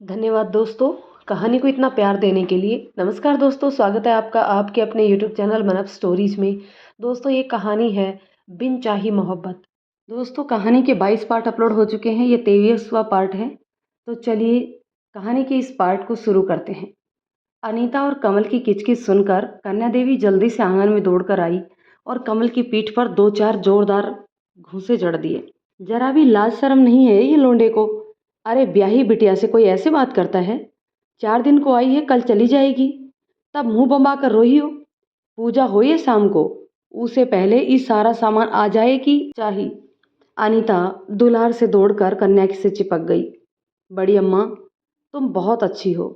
धन्यवाद दोस्तों, कहानी को इतना प्यार देने के लिए। नमस्कार दोस्तों, स्वागत है आपका आपके अपने यूट्यूब चैनल मनप स्टोरीज में। दोस्तों ये कहानी है बिन चाही मोहब्बत। दोस्तों कहानी के 22 पार्ट अपलोड हो चुके हैं, ये 23वां पार्ट है। तो चलिए कहानी के इस पार्ट को शुरू करते हैं। अनीता और कमल की किचकिच सुनकर कन्या देवी जल्दी से आंगन में दौड़कर आई और कमल की पीठ पर 2-4 जोरदार घूंसे जड़ दिए। जरा भी लाज शर्म नहीं है ये लोंडे को। अरे ब्याही बिटिया से कोई ऐसे बात करता है? 4 दिन को आई है, कल चली जाएगी, तब मुंह बंबा कर रोई हो। पूजा हो ये शाम को, उसे पहले ये सारा सामान आ जाए कि चाहिए। अनीता दुलार से दौड़कर कन्या से चिपक गई। बड़ी अम्मा तुम बहुत अच्छी हो।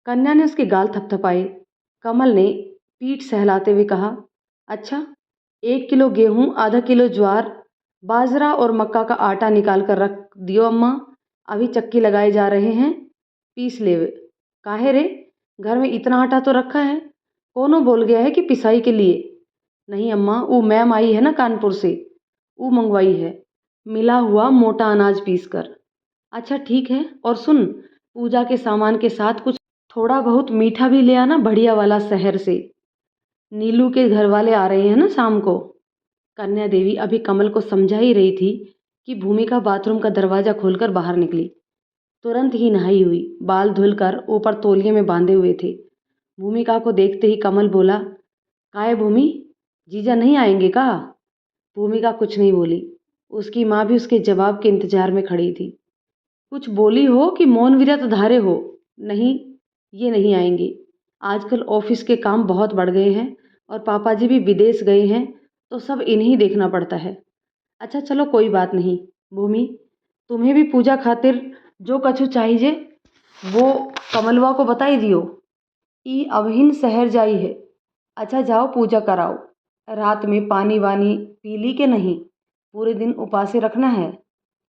कन्या ने उसके गाल थपथपाए। कमल ने पीठ सहलाते हुए कहा, अच्छा 1 किलो गेहूं, आधा किलो ज्वार, बाजरा और मक्का का आटा निकाल कर रख दियो अम्मा, अभी चक्की लगाए जा रहे हैं, पीस ले। काहे रे, घर में इतना आटा तो रखा है, कौनो बोल गया है कि पिसाई के लिए? नहीं अम्मा, वो मैम आई है ना कानपुर से, वो मंगवाई है, मिला हुआ मोटा अनाज पीस कर। अच्छा ठीक है, और सुन, पूजा के सामान के साथ कुछ थोड़ा बहुत मीठा भी ले आना, बढ़िया वाला शहर से। नीलू के घर वाले आ रहे हैं ना शाम को। कन्या देवी अभी कमल को समझा ही रही थी कि भूमिका बाथरूम का दरवाजा खोलकर बाहर निकली। तुरंत ही नहाई हुई, बाल धुलकर ऊपर तौलिए में बांधे हुए थे। भूमिका को देखते ही कमल बोला, काहे भूमि, जीजा नहीं आएंगे का? भूमिका कुछ नहीं बोली। उसकी माँ भी उसके जवाब के इंतजार में खड़ी थी। कुछ बोली हो कि मौन व्रत धारे हो? नहीं, ये नहीं आएंगे। आजकल ऑफिस के काम बहुत बढ़ गए हैं और पापा जी भी विदेश गए हैं, तो सब इन्हीं देखना पड़ता है। अच्छा चलो कोई बात नहीं। भूमि, तुम्हें भी पूजा खातिर जो कछु चाहिए वो कमलवा को बताई दियो। ई अबहिन शहर जाई है। अच्छा जाओ पूजा कराओ। रात में पानी वानी पी ली के नहीं? पूरे दिन उपासे रखना है।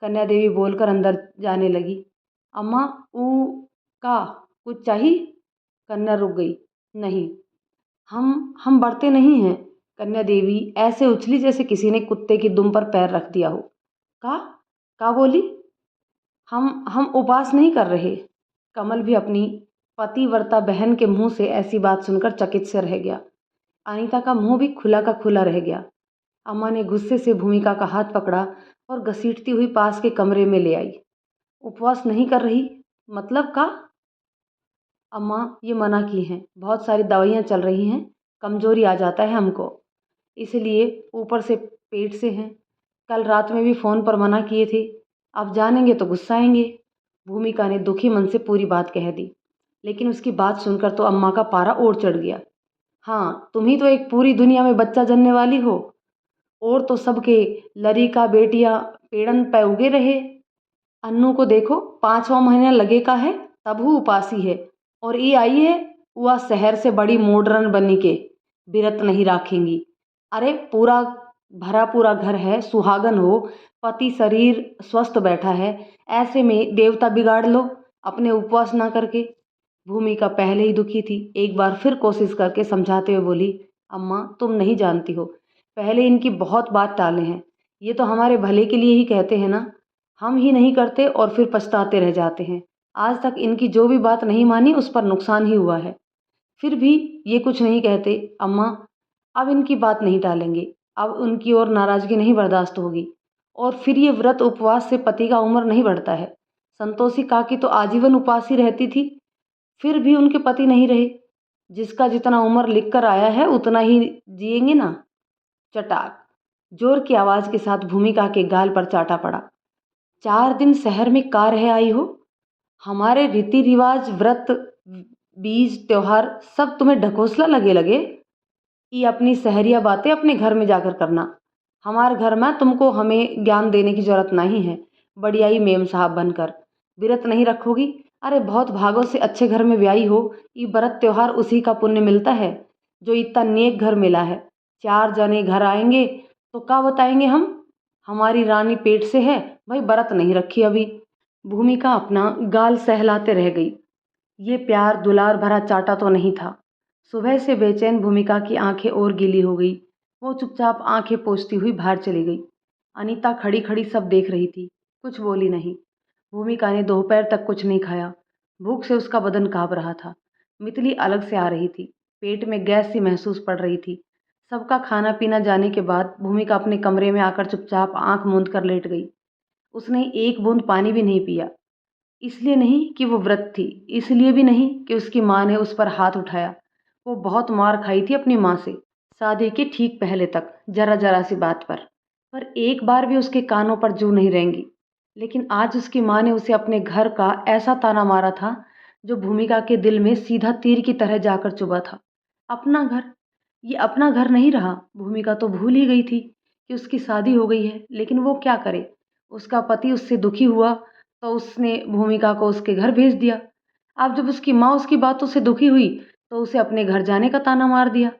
कन्या देवी बोलकर अंदर जाने लगी। अम्मा ऊ का कुछ चाहिए? कन्या रुक गई। नहीं, हम बढ़ते नहीं हैं। कन्या देवी ऐसे उछली जैसे किसी ने कुत्ते की दुम पर पैर रख दिया हो। का का बोली? हम उपवास नहीं कर रहे। कमल भी अपनी पतिव्रता बहन के मुंह से ऐसी बात सुनकर चकित से रह गया। अनीता का मुंह भी खुला का खुला रह गया। अम्मा ने गुस्से से भूमिका का हाथ पकड़ा और घसीटती हुई पास के कमरे में ले आई। उपवास नहीं कर रही मतलब का? अम्मा ये मना की हैं, बहुत सारी दवाइयाँ चल रही हैं, कमजोरी आ जाता है हमको, इसलिए ऊपर से पेट से हैं। कल रात में भी फ़ोन पर मना किए थे, अब जानेंगे तो गुस्साएंगे। भूमिका ने दुखी मन से पूरी बात कह दी, लेकिन उसकी बात सुनकर तो अम्मा का पारा और चढ़ गया। हाँ तुम ही तो एक पूरी दुनिया में बच्चा जनने वाली हो, और तो सबके लड़िका बेटियां पेड़न पे उगे रहे। अन्नू को देखो 5वां महीना लगे का है, तब वो उपासी है, और ये आई है वह शहर से बड़ी मॉडर्न बनी के बिरत नहीं राखेंगी। अरे पूरा भरा पूरा घर है, सुहागन हो, पति शरीर स्वस्थ बैठा है, ऐसे में देवता बिगाड़ लो अपने उपवास ना करके। भूमिका पहले ही दुखी थी, एक बार फिर कोशिश करके समझाते हुए बोली, अम्मा तुम नहीं जानती हो, पहले इनकी बहुत बात टाले हैं, ये तो हमारे भले के लिए ही कहते हैं ना, हम ही नहीं करते और फिर पछताते रह जाते हैं। आज तक इनकी जो भी बात नहीं मानी उस पर नुकसान ही हुआ है, फिर भी ये कुछ नहीं कहते। अम्मा अब इनकी बात नहीं टालेंगे, अब उनकी और नाराज़गी नहीं बर्दाश्त होगी, और फिर ये व्रत उपवास से पति का उम्र नहीं बढ़ता है। संतोषी काकी तो आजीवन उपासी रहती थी, फिर भी उनके पति नहीं रहे। जिसका जितना उम्र लिख कर आया है उतना ही जिएंगे ना। चटाक जोर की आवाज़ के साथ भूमिका के गाल पर चाटा पड़ा। 4 दिन शहर में का रह आई हो? हमारे रीति रिवाज, व्रत, बीज त्योहार सब तुम्हें ढकोसला लगे लगे? ये अपनी सहरिया बातें अपने घर में जाकर करना, हमारे घर में तुमको हमें ज्ञान देने की जरूरत नहीं है। बढ़ियाई मेम साहब बनकर व्रत नहीं रखोगी? अरे बहुत भागों से अच्छे घर में ब्याई हो, ये व्रत त्योहार उसी का पुण्य मिलता है जो इतना नेक घर मिला है। 4 जने घर आएंगे तो क्या बताएंगे हम, हमारी रानी पेट से है, भाई व्रत नहीं रखी अभी। भूमिका अपना गाल सहलाते रह गई। ये प्यार दुलार भरा चाटा तो नहीं था। सुबह से बेचैन भूमिका की आंखें और गीली हो गई। वो चुपचाप आंखें पोंछती हुई बाहर चली गई। अनीता खड़ी खड़ी सब देख रही थी, कुछ बोली नहीं। भूमिका ने दोपहर तक कुछ नहीं खाया। भूख से उसका बदन काँप रहा था। मितली अलग से आ रही थी। पेट में गैस सी महसूस पड़ रही थी। सबका खाना-पीना जाने के बाद भूमिका अपने कमरे में आकर चुपचाप आँख मूंद कर लेट गई। उसने एक बूंद पानी भी नहीं पिया। इसलिए नहीं कि वो व्रत थी, इसलिए भी नहीं कि उसकी माँ ने उस पर हाथ उठाया। वो बहुत मार खाई थी अपनी माँ से, शादी के ठीक पहले तक, ज़रा-ज़रा सी बात पर। पर एक बार भी उसके कानों पर जूं नहीं रेंगी। लेकिन आज उसकी माँ ने उसे अपने घर का ऐसा ताना मारा था, जो भूमिका के दिल में सीधा तीर की तरह जाकर चुभा था। अपना घर, ये अपना घर नहीं रहा। भूमिका तो भूल ही गई थी कि उसकी शादी हो गई है, लेकिन वो क्या करे? उसका पति उससे दुखी हुआ तो उसने भूमिका को उसके घर भेज दिया। अब जब उसकी माँ उसकी बातों से दुखी हुई तो उसे अपने घर जाने का ताना मार दिया।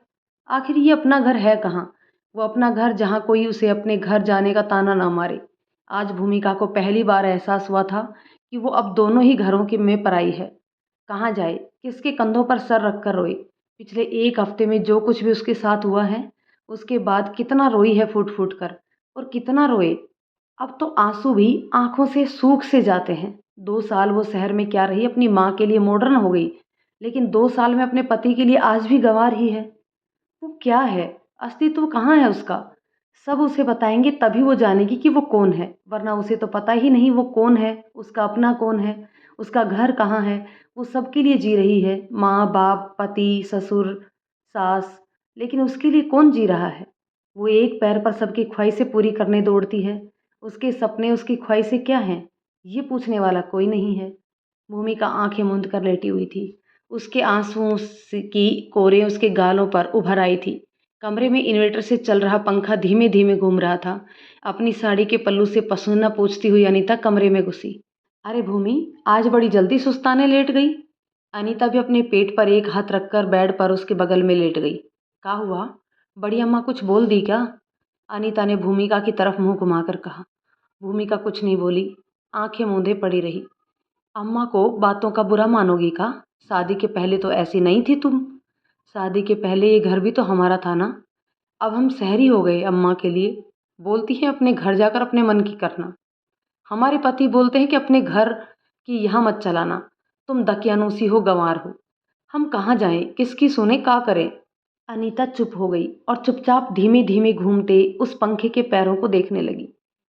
आखिर ये अपना घर है कहाँ? वो अपना घर जहाँ कोई उसे अपने घर जाने का ताना ना मारे। आज भूमिका को पहली बार एहसास हुआ था कि वो अब दोनों ही घरों के में पराई है। कहाँ जाए? किसके कंधों पर सर रखकर रोए? पिछले 1 हफ्ते में जो कुछ भी उसके साथ हुआ है, उसके बाद कितना रोई है फूट-फूट कर और कितना रोए। अब तो आंसू भी आंखों से सूख से जाते हैं। 2 साल वो शहर में क्या रही, अपनी माँ के लिए मॉडर्न हो गई, लेकिन 2 साल में अपने पति के लिए आज भी गँवार ही है। वो क्या है? अस्तित्व कहाँ है उसका? सब उसे बताएँगे तभी वो जानेगी कि वो कौन है, वरना उसे तो पता ही नहीं वो कौन है, उसका अपना कौन है, उसका घर कहाँ है। वो सबके लिए जी रही है, माँ-बाप, पति, ससुर, सास, लेकिन उसके लिए कौन जी रहा है? वो एक पैर पर सबकी ख्वाहिशें पूरी करने दौड़ती है। उसके सपने, उसकी ख्वाहिशें क्या हैं? ये पूछने वाला कोई नहीं है। भूमिका आँखें मूंद कर लेटी हुई थी। उसके आँसुओं से की कोरें उसके गालों पर उभर आई थी। कमरे में इन्वर्टर से चल रहा पंखा धीमे-धीमे घूम रहा था। अपनी साड़ी के पल्लू से पसीना पोंछती हुई अनीता कमरे में घुसी। अरे भूमि, आज बड़ी जल्दी सुस्ताने लेट गई। अनीता भी अपने पेट पर एक हाथ रखकर बेड पर उसके बगल में लेट गई। क्या हुआ? बड़ी अम्मा कुछ बोल दी क्या? अनीता ने भूमिका की तरफ मुंह घुमाकर कहा। भूमिका कुछ नहीं बोली, आंखें मूंदे पड़ी रही। अम्मा को बातों का बुरा मानोगी का? शादी के पहले तो ऐसी नहीं थी तुम। शादी के पहले ये घर भी तो हमारा था ना। अब हम शहरी हो गए अम्मा के लिए। बोलती हैं अपने घर जाकर अपने मन की करना। हमारे पति बोलते हैं कि अपने घर की यहाँ मत चलाना। तुम दकियानूसी हो, गंवार हो। हम कहाँ जाएं, किसकी सुने, क्या करें? अनीता चुप हो गई और चुपचाप धीमे धीमे घूमते उस पंखे के पैरों को देखने लगी।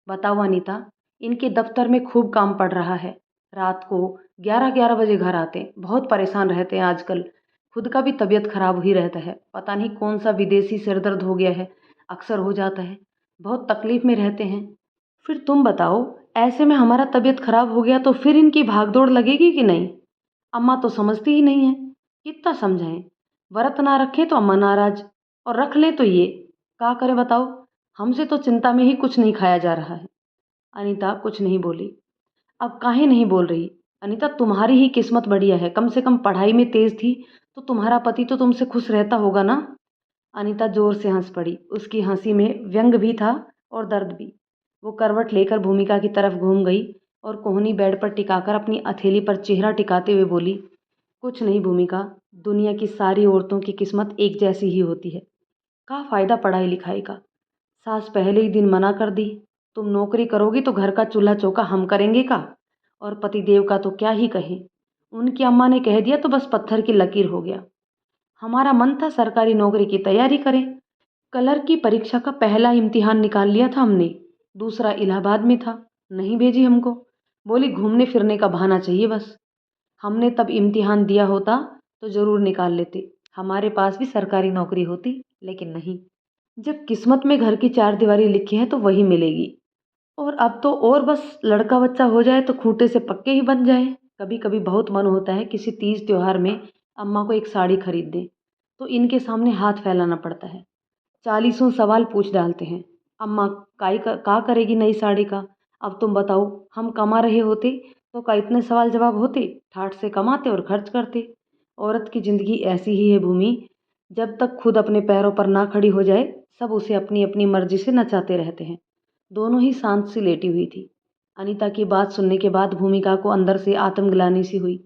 बताओ अनीता, इनके दफ्तर में खूब काम पड़ रहा है। रात को 11-11 बजे घर आते हैं। बहुत परेशान रहते हैं आजकल। खुद का भी तबीयत खराब ही रहता है। पता नहीं कौन सा विदेशी सिर दर्द हो गया है, अक्सर हो जाता है। बहुत तकलीफ में रहते हैं। फिर तुम बताओ, ऐसे में हमारा तबीयत खराब हो गया तो फिर इनकी भागदौड़ लगेगी कि नहीं? अम्मा तो समझती ही नहीं है। कितना समझाएं? व्रत ना रखें तो अम्मा नाराज, और रख लें तो ये क्या करें बताओ? हमसे तो चिंता में ही कुछ नहीं खाया जा रहा है। अनीता कुछ नहीं बोली। अब काहे नहीं बोल रही? अनीता, तुम्हारी ही किस्मत बढ़िया है, कम से कम पढ़ाई में तेज थी तो तुम्हारा पति तो तुमसे खुश रहता होगा ना। अनीता जोर से हंस पड़ी। उसकी हंसी में व्यंग भी था और दर्द भी। वो करवट लेकर भूमिका की तरफ घूम गई और कोहनी बेड पर टिकाकर अपनी हथेली पर चेहरा टिकाते हुए बोली, कुछ नहीं भूमिका, दुनिया की सारी औरतों की किस्मत एक जैसी ही होती है। क्या फ़ायदा पढ़ाई लिखाई का? सास पहले ही दिन मना कर दी। तुम नौकरी करोगी तो घर का चूल्हा चौका हम करेंगे का? और पतिदेव का तो क्या ही कहें। उनकी अम्मा ने कह दिया तो बस पत्थर की लकीर हो गया। हमारा मन था सरकारी नौकरी की तैयारी करें। कलर की परीक्षा का पहला इम्तिहान निकाल लिया था हमने। दूसरा इलाहाबाद में था। नहीं भेजी हमको। बोली घूमने फिरने का बहाना चाहिए बस। हमने तब इम्तिहान दिया होता तो ज़रूर निकाल लेते। हमारे पास भी सरकारी नौकरी होती, लेकिन नहीं। जब किस्मत में घर की चारदीवारी लिखी है तो वही मिलेगी। और अब तो और बस लड़का बच्चा हो जाए तो खूंटे से पक्के ही बन जाए। कभी कभी बहुत मन होता है किसी तीज त्योहार में अम्मा को एक साड़ी खरीद दें, तो इनके सामने हाथ फैलाना पड़ता है। चालीसों सवाल पूछ डालते हैं। अम्मा का करेगी नई साड़ी का? अब तुम बताओ, हम कमा रहे होते तो का इतने सवाल जवाब होते? ठाठ से कमाते और खर्च करते। औरत की ज़िंदगी ऐसी ही है भूमि। जब तक खुद अपने पैरों पर ना खड़ी हो जाए, सब उसे अपनी अपनी मर्जी से नचाते रहते हैं। दोनों ही शांत सी लेटी हुई थी। अनीता की बात सुनने के बाद भूमिका को अंदर से आत्मग्लानि सी हुई।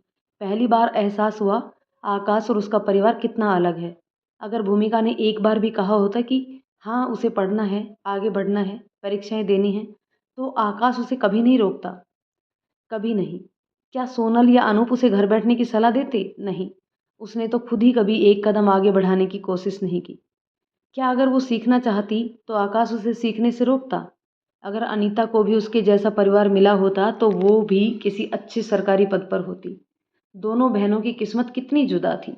पहली बार एहसास हुआ आकाश और उसका परिवार कितना अलग है। अगर भूमिका ने एक बार भी कहा होता कि हाँ उसे पढ़ना है, आगे बढ़ना है, परीक्षाएं देनी हैं, तो आकाश उसे कभी नहीं रोकता। कभी नहीं। क्या सोनल या अनूप उसे घर बैठने की सलाह देते? नहीं, उसने तो खुद ही कभी एक कदम आगे बढ़ाने की कोशिश नहीं की। क्या अगर वो सीखना चाहती तो आकाश उसे सीखने से रोकता? अगर अनीता को भी उसके जैसा परिवार मिला होता तो वो भी किसी अच्छे सरकारी पद पर होती। दोनों बहनों की किस्मत कितनी जुदा थी।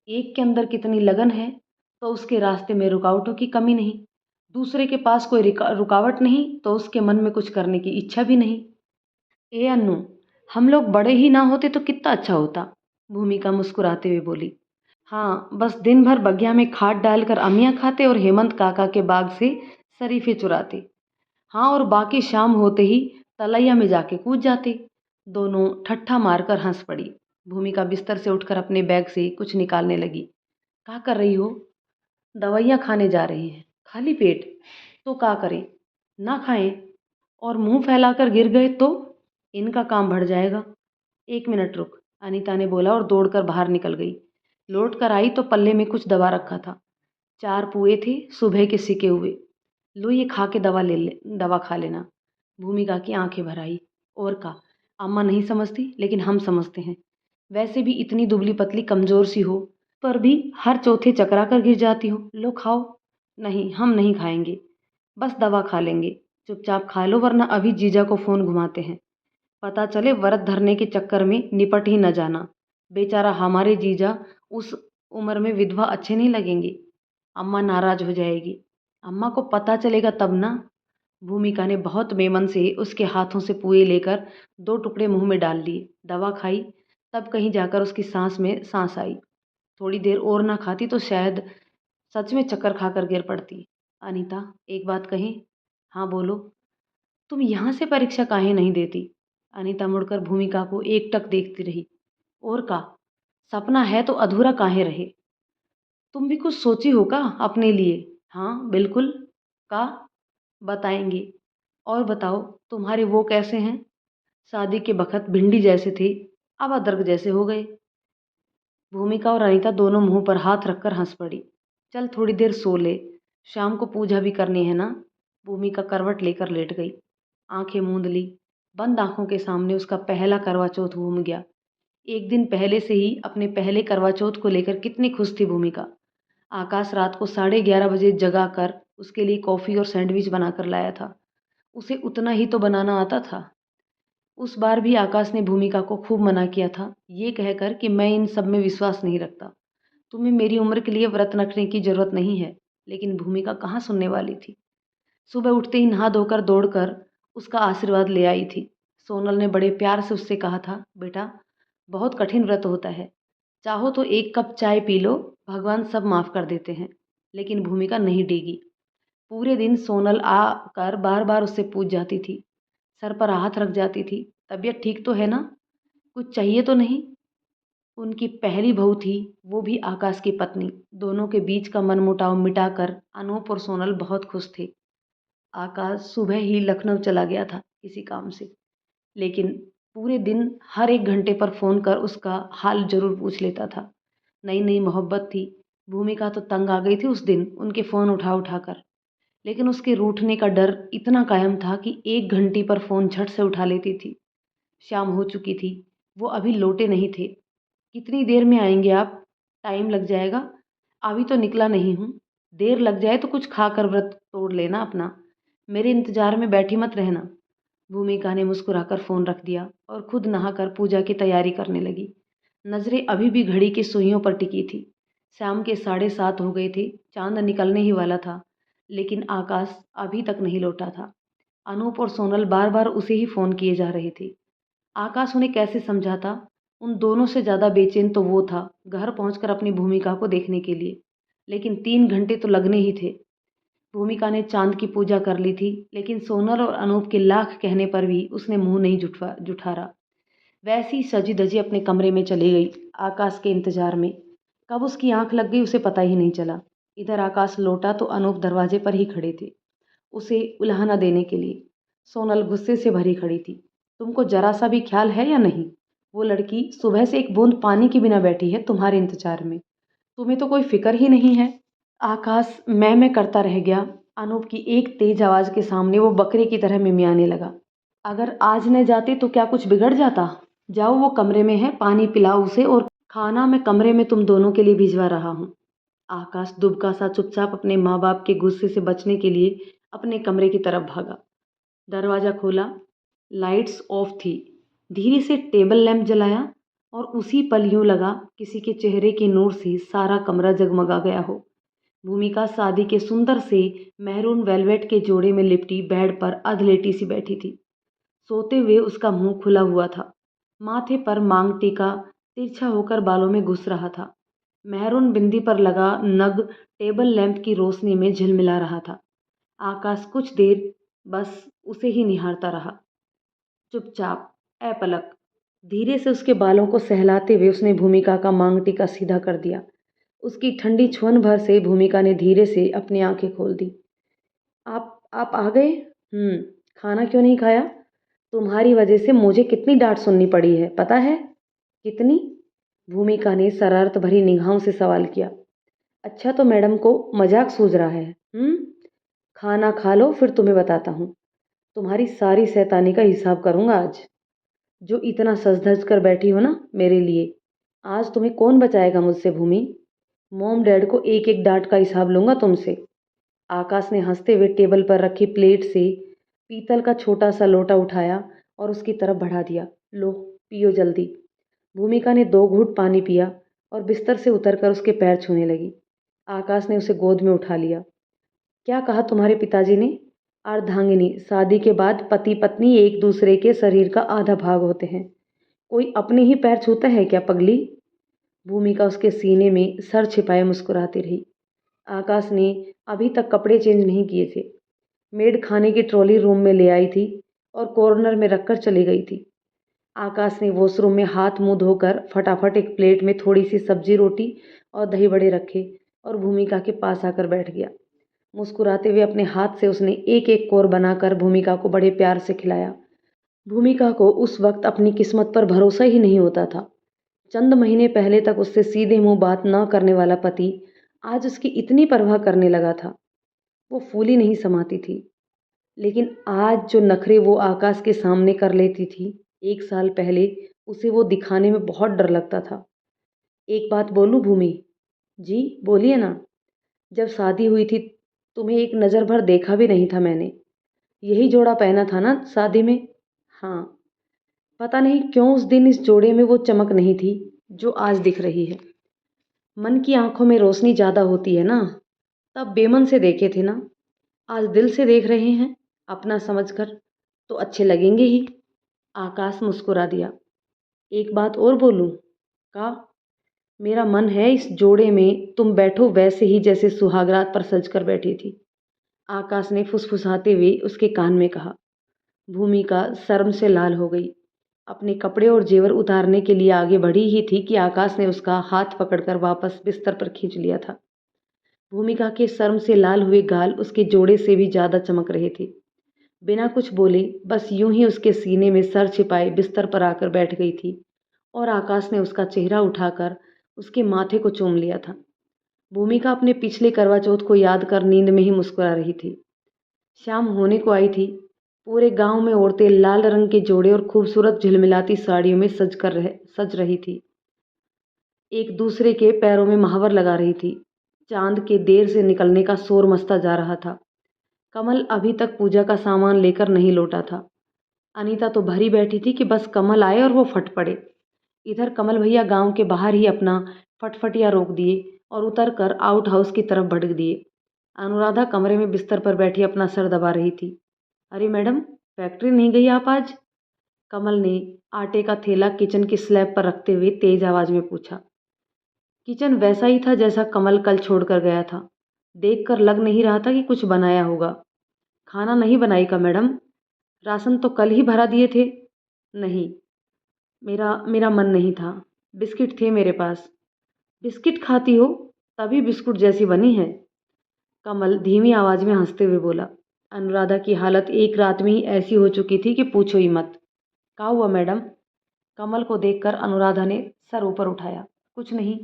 एक के अंदर कितनी लगन है तो उसके रास्ते में रुकावटों की कमी नहीं। दूसरे के पास कोई रुकावट नहीं तो उसके मन में कुछ करने की इच्छा भी नहीं। ए अन्नू, हम लोग बड़े ही ना होते तो कितना अच्छा होता, भूमिका मुस्कुराते हुए बोली। हाँ, बस दिन भर बगिया में खाद डालकर अमियाँ खाते और हेमंत काका के बाग से शरीफे चुराते। हाँ, और बाकी शाम होते ही तलैया में जाके कूद जाते। दोनों ठट्ठा मारकर हंस पड़ी। भूमिका बिस्तर से उठकर अपने बैग से कुछ निकालने लगी। क्या कर रही हो? दवाइयाँ खाने जा रही हैं। खाली पेट? तो क्या करें? ना खाएं और मुंह फैलाकर गिर गए तो इनका काम बढ़ जाएगा। एक मिनट रुक, अनीता ने बोला और दौड़कर बाहर निकल गई। लौट कर आई तो पल्ले में कुछ दवा रखा था। 4 पुए थे सुबह के सिके हुए। लो ये खा के दवा खा लेना। भूमिका की आंखें भर आई। और का, अम्मा नहीं समझती लेकिन हम समझते हैं। वैसे भी इतनी दुबली पतली कमजोर सी हो पर भी हर चौथे चकरा कर गिर जाती हो। लो खाओ। नहीं, हम नहीं खाएंगे, बस दवा खा लेंगे। चुपचाप खा लो वरना अभी जीजा को फोन घुमाते हैं। पता चले व्रत धरने के चक्कर में निपट ही न जाना। बेचारा हमारे जीजा उस उम्र में विधवा अच्छे नहीं लगेंगे। अम्मा नाराज हो जाएगी। अम्मा को पता चलेगा तब ना। भूमिका ने बहुत मेमन से उसके हाथों से पुए लेकर 2 टुकड़े मुंह में डाल लिए। दवा खाई तब कहीं जाकर उसकी सांस में सांस आई। थोड़ी देर और ना खाती तो शायद सच में चक्कर खाकर गिर पड़ती। अनीता, एक बात कहें? हाँ बोलो। तुम यहाँ से परीक्षा काहे नहीं देती? अनीता मुड़कर भूमिका को एकटक देखती रही। और का, सपना है तो अधूरा काहे रहे? तुम भी कुछ सोची हो का अपने लिए? हाँ बिल्कुल। का, बताएंगे। और बताओ, तुम्हारे वो कैसे हैं? शादी के बखत भिंडी जैसे थे, अब अदरक जैसे हो गए। भूमिका और अनीता दोनों मुंह पर हाथ रखकर हंस पड़ी। चल थोड़ी देर सो ले, शाम को पूजा भी करनी है ना। भूमिका करवट लेकर लेट गई। आंखें मूंद ली। बंद आंखों के सामने उसका पहला करवा चौथ घूम गया। एक दिन पहले से ही अपने पहले करवा चौथ को लेकर कितनी खुश थी भूमिका। आकाश रात को 11:30 बजे जगा कर उसके लिए कॉफ़ी और सैंडविच बनाकर लाया था। उसे उतना ही तो बनाना आता था। उस बार भी आकाश ने भूमिका को खूब मना किया था, ये कहकर कि मैं इन सब में विश्वास नहीं रखता। तुम्हें मेरी उम्र के लिए व्रत रखने की जरूरत नहीं है। लेकिन भूमिका कहाँ सुनने वाली थी। सुबह उठते ही नहा धोकर दौड़कर उसका आशीर्वाद ले आई थी। सोनल ने बड़े प्यार से उससे कहा था, बेटा बहुत कठिन व्रत होता है, चाहो तो 1 कप चाय पी लो, भगवान सब माफ़ कर देते हैं। लेकिन भूमिका नहीं डेगी। पूरे दिन सोनल आकर बार बार उससे पूछ जाती थी, सर पर हाथ रख जाती थी, तबीयत ठीक तो है ना, कुछ चाहिए तो नहीं। उनकी पहली बहू थी, वो भी आकाश की पत्नी। दोनों के बीच का मनमुटाव मिटाकर अनूप और सोनल बहुत खुश थे। आकाश सुबह ही लखनऊ चला गया था किसी काम से, लेकिन पूरे दिन हर 1 घंटे पर फ़ोन कर उसका हाल जरूर पूछ लेता था। नई नई मोहब्बत थी। भूमिका तो तंग आ गई थी उस दिन उनके फ़ोन उठा उठा कर। लेकिन उसके रूठने का डर इतना कायम था कि 1 घंटे पर फ़ोन झट से उठा लेती थी। शाम हो चुकी थी, वो अभी लौटे नहीं थे। कितनी देर में आएंगे आप? टाइम लग जाएगा। अभी तो निकला नहीं हूँ। देर लग जाए तो कुछ खाकर व्रत तोड़ लेना अपना, मेरे इंतजार में बैठी मत रहना। भूमिका ने मुस्कुराकर फ़ोन रख दिया और खुद नहाकर पूजा की तैयारी करने लगी। नज़रें अभी भी घड़ी की सुइयों पर टिकी थी। शाम के 7:30 हो गए थे। चांद निकलने ही वाला था, लेकिन आकाश अभी तक नहीं लौटा था। अनूप और सोनल बार बार उसे ही फ़ोन किए जा रहे थे। आकाश उन्हें कैसे समझाता? उन दोनों से ज़्यादा बेचैन तो वो था, घर पहुंचकर अपनी भूमिका को देखने के लिए। लेकिन 3 घंटे तो लगने ही थे। भूमिका ने चांद की पूजा कर ली थी, लेकिन सोनल और अनूप के लाख कहने पर भी उसने मुंह नहीं जुठारा। वैसी सजी धजी अपने कमरे में चली गई आकाश के इंतजार में। कब उसकी आंख लग गई उसे पता ही नहीं चला। इधर आकाश लौटा तो अनूप दरवाजे पर ही खड़े थे, उसे उल्हाना देने के लिए। सोनल गुस्से से भरी खड़ी थी। तुमको जरा सा भी ख्याल है या नहीं? वो लड़की सुबह से एक बूंद पानी के बिना बैठी है तुम्हारे इंतजार में। तुम्हें तो कोई फिक्र ही नहीं है। आकाश मैं करता रह गया। अनूप की एक तेज आवाज के सामने वो बकरे की तरह मिमियाने लगा। अगर आज न जाते तो क्या कुछ बिगड़ जाता? जाओ वो कमरे में है, पानी पिलाओ उसे, और खाना मैं कमरे में तुम दोनों के लिए भिजवा रहा हूँ। आकाश दुबका सा चुपचाप अपने माँ बाप के गुस्से से बचने के लिए अपने कमरे की तरफ भागा। दरवाज़ा खोला, लाइट्स ऑफ थी। धीरे से टेबल लैंप जलाया और उसी पल यूं लगा किसी के चेहरे के नूर से सारा कमरा जगमगा गया हो। भूमिका शादी के सुंदर से मैरून वेलवेट के जोड़े में लिपटी बेड पर अधलेटी सी बैठी थी। सोते हुए उसका मुंह खुला हुआ था। माथे पर मांग टीका तिरछा होकर बालों में घुस रहा था। मेहरून बिंदी पर लगा नग टेबल लैंप की रोशनी में झिलमिला रहा था। आकाश कुछ देर बस उसे ही निहारता रहा, चुपचाप, अपलक। धीरे से उसके बालों को सहलाते हुए उसने भूमिका का मांग टीका सीधा कर दिया। उसकी ठंडी छुअन भर से भूमिका ने धीरे से अपनी आंखें खोल दी। आप आ गए? खाना क्यों नहीं खाया? तुम्हारी वजह से मुझे कितनी डांट सुननी पड़ी है, पता है? कितनी? भूमिका ने शरारत भरी निगाहों से सवाल किया। अच्छा, तो मैडम को मजाक सूझ रहा है? खाना खा लो, फिर तुम्हें बताता हूँ। तुम्हारी सारी शैतानी का हिसाब करूँगा आज। जो इतना सज धज कर बैठी हो ना मेरे लिए, आज तुम्हें कौन बचाएगा मुझसे भूमि? मॉम डैड को एक एक डांट का हिसाब लूँगा तुमसे। आकाश ने हंसते हुए टेबल पर रखी प्लेट से पीतल का छोटा सा लोटा उठाया और उसकी तरफ बढ़ा दिया। लो, पियो जल्दी। भूमिका ने 2 घूंट पानी पिया और बिस्तर से उतरकर उसके पैर छूने लगी। आकाश ने उसे गोद में उठा लिया। क्या कहा तुम्हारे पिताजी ने? अर्धांगिनी, शादी के बाद पति पत्नी एक दूसरे के शरीर का आधा भाग होते हैं। कोई अपने ही पैर छूता है क्या पगली? भूमिका उसके सीने में सर छिपाए मुस्कुराती रही। आकाश ने अभी तक कपड़े चेंज नहीं किए थे। मेड खाने की ट्रॉली रूम में ले आई थी और कॉर्नर में रखकर चली गई थी। आकाश ने वॉशरूम में हाथ मुंह धोकर फटाफट एक प्लेट में थोड़ी सी सब्जी रोटी और दही बड़े रखे और भूमिका के पास आकर बैठ गया। मुस्कुराते हुए अपने हाथ से उसने एक एक कोर बनाकर भूमिका को बड़े प्यार से खिलाया। भूमिका को उस वक्त अपनी किस्मत पर भरोसा ही नहीं होता था। चंद महीने पहले तक उससे सीधे मुंह बात न करने वाला पति आज उसकी इतनी परवाह करने लगा था। वो फूली नहीं समाती थी, लेकिन आज जो नखरे वो आकाश के सामने कर लेती थी, 1 साल पहले उसे वो दिखाने में बहुत डर लगता था। एक बात बोलूं भूमि? जी बोलिए ना। जब शादी हुई थी तुम्हें एक नज़र भर देखा भी नहीं था मैंने। यही जोड़ा पहना था ना शादी में? हाँ। पता नहीं क्यों उस दिन इस जोड़े में वो चमक नहीं थी जो आज दिख रही है। मन की आंखों में रोशनी ज़्यादा होती है ना, तब बेमन से देखे थे ना। आज दिल से देख रहे हैं अपना समझकर, तो अच्छे लगेंगे ही। आकाश मुस्कुरा दिया। एक बात और बोलूं? का? मेरा मन है इस जोड़े में तुम बैठो वैसे ही जैसे सुहागरात पर सज कर बैठी थी। आकाश ने फुसफुसाते हुए उसके कान में कहा। भूमिका शर्म से लाल हो गई। अपने कपड़े और जेवर उतारने के लिए आगे बढ़ी ही थी कि आकाश ने उसका हाथ पकड़कर वापस बिस्तर पर खींच लिया था। भूमिका के शर्म से लाल हुए गाल उसके जोड़े से भी ज्यादा चमक रहे थे। बिना कुछ बोले बस यूं ही उसके सीने में सर छिपाए बिस्तर पर आकर बैठ गई थी और आकाश ने उसका चेहरा उठाकर उसके माथे को चूम लिया था। भूमिका अपने पिछले करवा चौथ को याद कर नींद में ही मुस्कुरा रही थी। शाम होने को आई थी। पूरे गांव में औरतें लाल रंग के जोड़े और खूबसूरत झिलमिलाती साड़ियों में सज रही थी। एक दूसरे के पैरों में महावर लगा रही थी। चांद के देर से निकलने का शोर मचता जा रहा था। कमल अभी तक पूजा का सामान लेकर नहीं लौटा था। अनीता तो भरी बैठी थी कि बस कमल आए और वो फट पड़े। इधर कमल भैया गांव के बाहर ही अपना फटफटिया रोक दिए और उतरकर आउट हाउस की तरफ भटक दिए। अनुराधा कमरे में बिस्तर पर बैठी अपना सर दबा रही थी। अरे मैडम, फैक्ट्री नहीं गई आप आज? कमल ने आटे का थैला किचन की स्लैब पर रखते हुए तेज आवाज में पूछा। किचन वैसा ही था जैसा कमल कल छोड़कर गया था। देखकर लग नहीं रहा था कि कुछ बनाया होगा। खाना नहीं बनाई का मैडम? राशन तो कल ही भरा दिए थे। नहीं, मेरा मेरा मन नहीं था। बिस्किट थे मेरे पास। बिस्किट खाती हो तभी बिस्कुट जैसी बनी है। कमल धीमी आवाज में हंसते हुए बोला। अनुराधा की हालत एक रात में ही ऐसी हो चुकी थी कि पूछो ही मत। क्या हुआ मैडम? कमल को देखकर अनुराधा ने सर ऊपर उठाया। कुछ नहीं,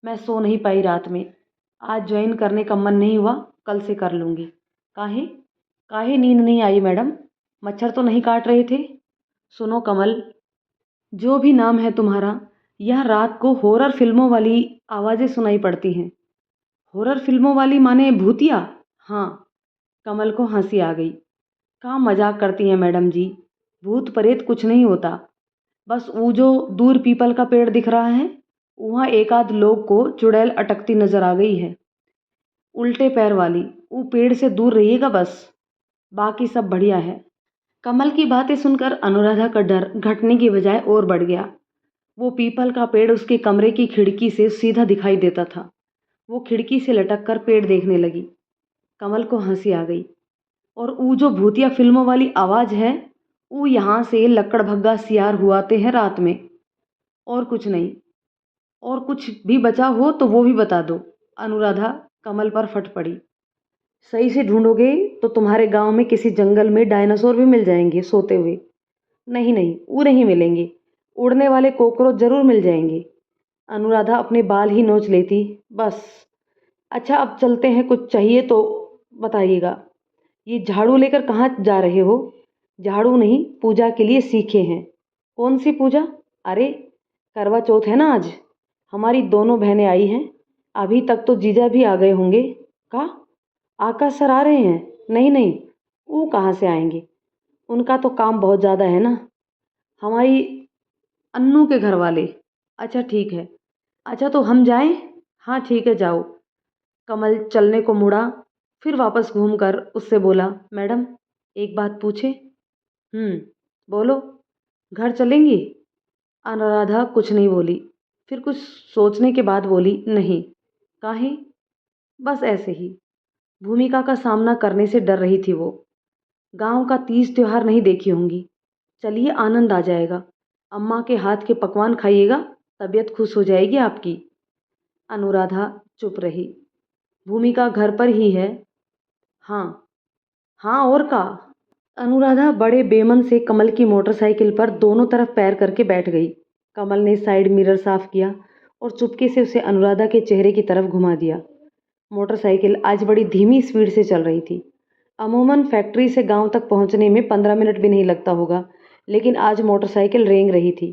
मैं सो नहीं पाई रात में। आज ज्वाइन करने का मन नहीं हुआ, कल से कर लूँगी। काहे? काहे नींद नहीं आई मैडम? मच्छर तो नहीं काट रहे थे? सुनो कमल, जो भी नाम है तुम्हारा, यह रात को हॉरर फिल्मों वाली आवाज़ें सुनाई पड़ती हैं। हॉरर फिल्मों वाली माने भूतिया? हाँ। कमल को हंसी आ गई। कहाँ मजाक करती हैं मैडम जी, भूत प्रेत कुछ नहीं होता। बस वो जो दूर पीपल का पेड़ दिख रहा है, वहाँ एक आध लोग को चुड़ैल अटकती नजर आ गई है, उल्टे पैर वाली। वो पेड़ से दूर रहिएगा बस, बाकी सब बढ़िया है। कमल की बातें सुनकर अनुराधा का डर घटने की बजाय और बढ़ गया। वो पीपल का पेड़ उसके कमरे की खिड़की से सीधा दिखाई देता था। वो खिड़की से लटक कर पेड़ देखने लगी। कमल को हंसी आ गई। और वो जो भूतिया फिल्मों वाली आवाज़ है, वो यहाँ से लक्कड़ भग्गा सियार हुआते हैं रात में, और कुछ नहीं। और कुछ भी बचा हो तो वो भी बता दो। अनुराधा कमल पर फट पड़ी। सही से ढूंढोगे तो तुम्हारे गांव में किसी जंगल में डायनासोर भी मिल जाएंगे सोते हुए। नहीं नहीं, वो नहीं मिलेंगे। उड़ने वाले कॉकरोच जरूर मिल जाएंगे। अनुराधा अपने बाल ही नोच लेती। बस। अच्छा, अब चलते हैं, कुछ चाहिए तो बताइएगा। ये झाड़ू लेकर कहाँ जा रहे हो? झाड़ू नहीं, पूजा के लिए सीखे हैं। कौन सी पूजा? अरे, करवा चौथ है ना आज। हमारी दोनों बहनें आई हैं। अभी तक तो जीजा भी आ गए होंगे। का? आकाश सर आ रहे हैं? नहीं नहीं, वो कहाँ से आएंगे, उनका तो काम बहुत ज़्यादा है ना। हमारी अन्नू के घर वाले। अच्छा ठीक है। अच्छा तो हम जाएं? हाँ ठीक है, जाओ। कमल चलने को मुड़ा, फिर वापस घूमकर उससे बोला, मैडम एक बात पूछे? बोलो। घर चलेंगी? अनुराधा कुछ नहीं बोली, फिर कुछ सोचने के बाद बोली, नहीं। काहे? बस ऐसे ही। भूमिका का सामना करने से डर रही थी वो। गांव का तीज त्योहार नहीं देखी होंगी। चलिए, आनंद आ जाएगा। अम्मा के हाथ के पकवान खाइएगा, तबीयत खुश हो जाएगी आपकी। अनुराधा चुप रही। भूमिका घर पर ही है? हाँ। हाँ और का? अनुराधा बड़े बेमन से कमल की मोटरसाइकिल पर दोनों तरफ पैर करके बैठ गई। कमल ने साइड मिरर साफ किया और चुपके से उसे अनुराधा के चेहरे की तरफ घुमा दिया। मोटरसाइकिल आज बड़ी धीमी स्पीड से चल रही थी। अमूमन फैक्ट्री से गांव तक पहुंचने में 15 मिनट भी नहीं लगता होगा, लेकिन आज मोटरसाइकिल रेंग रही थी।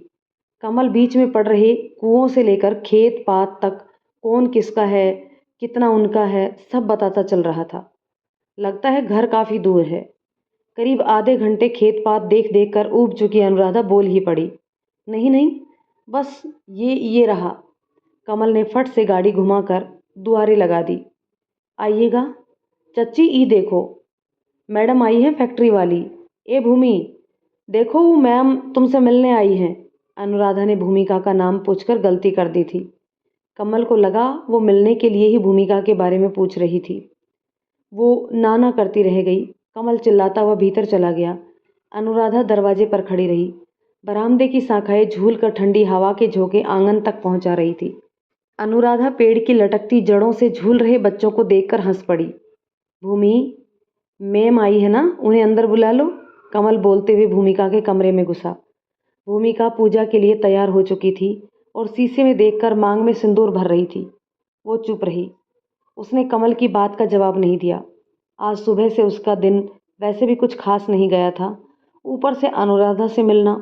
कमल बीच में पड़ रहे कुओं से लेकर खेत पात तक कौन किसका है, कितना उनका है, सब बताता चल रहा था। लगता है घर काफ़ी दूर है। करीब आधे घंटे खेत पात देख देख कर ऊब चुकी अनुराधा बोल ही पड़ी, नहीं नहीं, बस ये रहा। कमल ने फट से गाड़ी घुमाकर दुआरे लगा दी। आइएगा चच्ची, ई देखो, मैडम आई है फैक्ट्री वाली। ए भूमि, देखो वो मैम तुमसे मिलने आई हैं। अनुराधा ने भूमिका का नाम पूछकर गलती कर दी थी। कमल को लगा वो मिलने के लिए ही भूमिका के बारे में पूछ रही थी। वो ना करती रह गई। कमल चिल्लाता हुआ भीतर चला गया। अनुराधा दरवाजे पर खड़ी रही। बरामदे की शाखाएं झूल कर ठंडी हवा के झोंके आंगन तक पहुंचा रही थी। अनुराधा पेड़ की लटकती जड़ों से झूल रहे बच्चों को देखकर हंस पड़ी। भूमि, मैम आई है ना, उन्हें अंदर बुला लो। कमल बोलते हुए भूमिका के कमरे में घुसा। भूमिका पूजा के लिए तैयार हो चुकी थी और शीशे में देखकर मांग में सिंदूर भर रही थी। वो चुप रही। उसने कमल की बात का जवाब नहीं दिया। आज सुबह से उसका दिन वैसे भी कुछ खास नहीं गया था, ऊपर से अनुराधा से मिलना।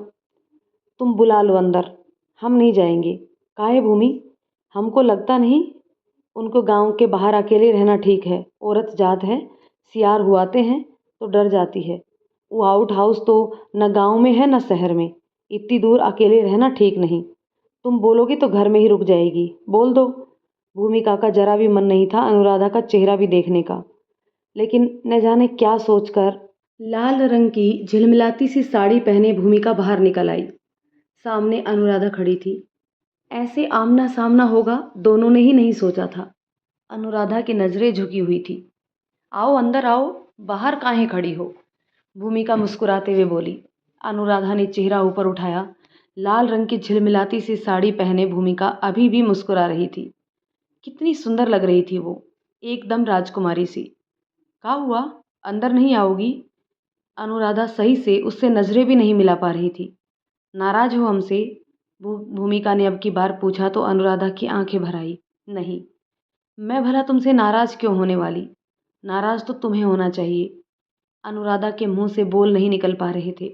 तुम बुला लो अंदर, हम नहीं जाएंगे। काहे भूमि? हमको लगता नहीं उनको गांव के बाहर अकेले रहना ठीक है। औरत जात है, सियार हुआते हैं तो डर जाती है। वो आउट हाउस तो न गांव में है न शहर में। इतनी दूर अकेले रहना ठीक नहीं। तुम बोलोगी तो घर में ही रुक जाएगी, बोल दो। भूमिका का जरा भी मन नहीं था अनुराधा का चेहरा भी देखने का, लेकिन न जाने क्या सोचकर लाल रंग की झिलमिलाती सी साड़ी पहने भूमिका बाहर निकल आई। सामने अनुराधा खड़ी थी। ऐसे आमना सामना होगा दोनों ने ही नहीं सोचा था। अनुराधा की नजरें झुकी हुई थी। आओ अंदर आओ, बाहर काहे खड़ी हो? भूमिका मुस्कुराते हुए बोली। अनुराधा ने चेहरा ऊपर उठाया। लाल रंग की झिलमिलाती सी साड़ी पहने भूमिका अभी भी मुस्कुरा रही थी। कितनी सुंदर लग रही थी वो, एकदम राजकुमारी सी। क्या हुआ, अंदर नहीं आओगी? अनुराधा सही से उससे नजरें भी नहीं मिला पा रही थी। नाराज हो हमसे? भूमिका ने अब की बार पूछा तो अनुराधा की आंखें भर आई। नहीं, मैं भला तुमसे नाराज क्यों होने वाली? नाराज तो तुम्हें होना चाहिए। अनुराधा के मुंह से बोल नहीं निकल पा रहे थे।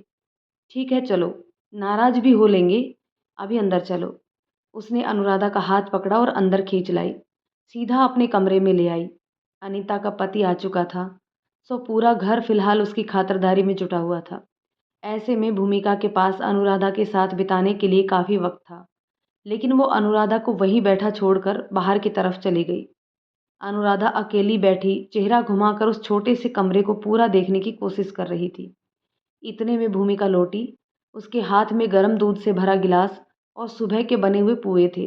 ठीक है चलो, नाराज भी हो लेंगे। अभी अंदर चलो। उसने अनुराधा का हाथ पकड़ा और अंदर खींच लाई, सीधा अपने कमरे में ले आई। अनीता का पति आ चुका था, सो पूरा घर फिलहाल उसकी खातिरदारी में जुटा हुआ था। ऐसे में भूमिका के पास अनुराधा के साथ बिताने के लिए काफ़ी वक्त था, लेकिन वो अनुराधा को वहीं बैठा छोड़कर बाहर की तरफ चली गई। अनुराधा अकेली बैठी चेहरा घुमाकर उस छोटे से कमरे को पूरा देखने की कोशिश कर रही थी। इतने में भूमिका लौटी। उसके हाथ में गर्म दूध से भरा गिलास और सुबह के बने हुए पुए थे।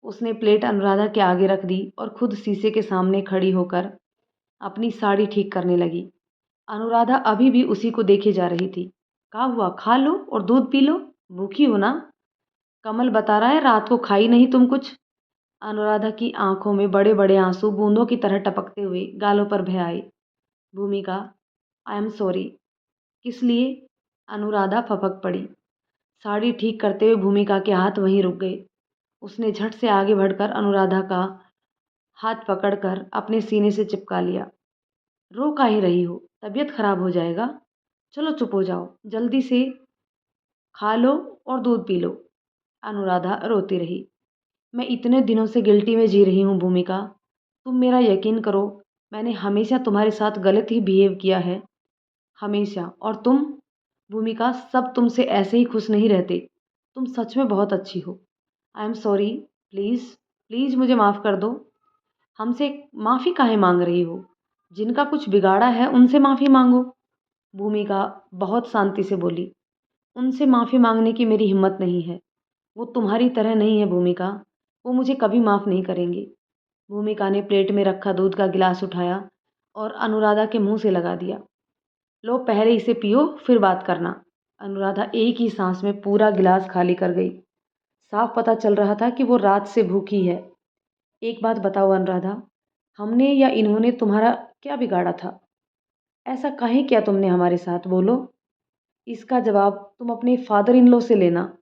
उसने प्लेट अनुराधा के आगे रख दी और खुद शीशे के सामने खड़ी होकर अपनी साड़ी ठीक करने लगी। अनुराधा अभी भी उसी को देखे जा रही थी। क्या हुआ, खा लो और दूध पी लो, भूखी हो ना? कमल बता रहा है रात को खाई नहीं तुम कुछ। अनुराधा की आंखों में बड़े बड़े आंसू बूंदों की तरह टपकते हुए गालों पर बह आए। भूमिका, आई एम सॉरी। किस लिए? अनुराधा फपक पड़ी। साड़ी ठीक करते हुए भूमिका के हाथ वहीं रुक गए। उसने झट से आगे बढ़कर अनुराधा का हाथ पकड़कर अपने सीने से चिपका लिया। रो काहे रही हो? तबीयत खराब हो जाएगा। चलो चुप हो जाओ, जल्दी से खा लो और दूध पी लो। अनुराधा रोती रही। मैं इतने दिनों से गिल्टी में जी रही हूँ भूमिका। तुम मेरा यकीन करो, मैंने हमेशा तुम्हारे साथ गलत ही बिहेव किया है, हमेशा। और तुम भूमिका, सब तुमसे ऐसे ही खुश नहीं रहते। तुम सच में बहुत अच्छी हो। I am sorry. Please please मुझे माफ़ कर दो। हमसे माफ़ी काहे मांग रही हो? जिनका कुछ बिगाड़ा है उनसे माफ़ी मांगो। भूमिका बहुत शांति से बोली। उनसे माफ़ी मांगने की मेरी हिम्मत नहीं है। वो तुम्हारी तरह नहीं है भूमिका। वो मुझे कभी माफ़ नहीं करेंगे। भूमिका ने प्लेट में रखा दूध का गिलास उठाया और अनुराधा के मुंह से लगा दिया। लो पहले इसे पियो, फिर बात करना। अनुराधा एक ही सांस में पूरा गिलास खाली कर गई। साफ पता चल रहा था कि वो रात से भूखी है। एक बात बताओ अनुराधा, हमने या इन्होंने तुम्हारा क्या बिगाड़ा था? ऐसा काहे किया तुमने हमारे साथ, बोलो। इसका जवाब तुम अपने फादर इन लॉ से लेना।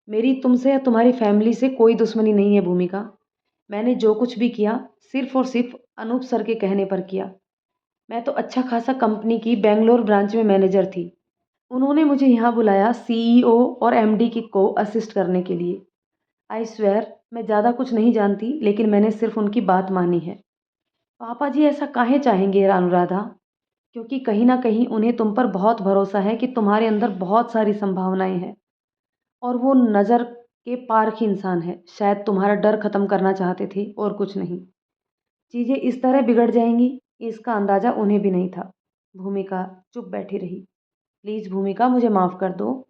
मेरी तुमसे या तुम्हारी फैमिली से कोई दुश्मनी नहीं है भूमिका। मैंने जो कुछ भी किया सिर्फ और सिर्फ अनूप सर के कहने पर किया। मैं तो अच्छा खासा कंपनी की बेंगलोर ब्रांच में मैनेजर थी। उन्होंने मुझे यहाँ बुलाया सीईओ और एमडी की को असिस्ट करने के लिए। आई स्वेयर मैं ज़्यादा कुछ नहीं जानती, लेकिन मैंने सिर्फ उनकी बात मानी है। पापा जी ऐसा काहे चाहेंगे अनुराधा? क्योंकि कहीं ना कहीं उन्हें तुम पर बहुत भरोसा है कि तुम्हारे अंदर बहुत सारी संभावनाएं हैं, और वो नज़र के पार की इंसान है। शायद तुम्हारा डर खत्म करना चाहते थे और कुछ नहीं। चीज़ें इस तरह बिगड़ जाएंगी, इसका अंदाज़ा उन्हें भी नहीं था। भूमिका चुप बैठी रही। प्लीज़ भूमिका, मुझे माफ़ कर दो।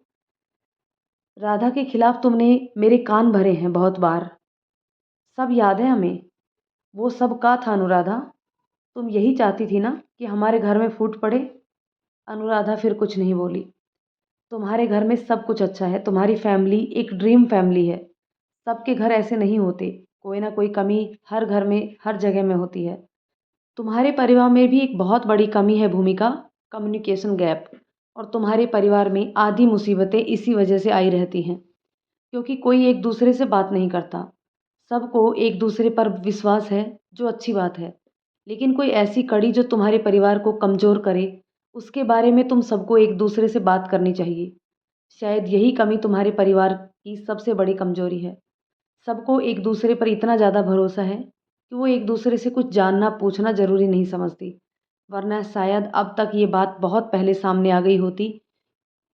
राधा के खिलाफ तुमने मेरे कान भरे हैं बहुत बार। सब याद है हमें। वो सब का था अनुराधा? तुम यही चाहती थी ना कि हमारे घर में फूट पड़े? अनुराधा फिर कुछ नहीं बोली। तुम्हारे घर में सब कुछ अच्छा है। तुम्हारी फैमिली एक ड्रीम फैमिली है। सबके घर ऐसे नहीं होते। कोई ना कोई कमी हर घर में हर जगह में होती है। तुम्हारे परिवार में भी एक बहुत बड़ी कमी है भूमिका, कम्युनिकेशन गैप। और तुम्हारे परिवार में आधी मुसीबतें इसी वजह से आई रहती हैं, क्योंकि कोई एक दूसरे से बात नहीं करता। सबको एक दूसरे पर विश्वास है, जो अच्छी बात है, लेकिन कोई ऐसी कड़ी जो तुम्हारे परिवार को कमज़ोर करे, उसके बारे में तुम सबको एक दूसरे से बात करनी चाहिए। शायद यही कमी तुम्हारे परिवार की सबसे बड़ी कमज़ोरी है। सबको एक दूसरे पर इतना ज़्यादा भरोसा है कि वो एक दूसरे से कुछ जानना पूछना ज़रूरी नहीं समझती। वरना शायद अब तक ये बात बहुत पहले सामने आ गई होती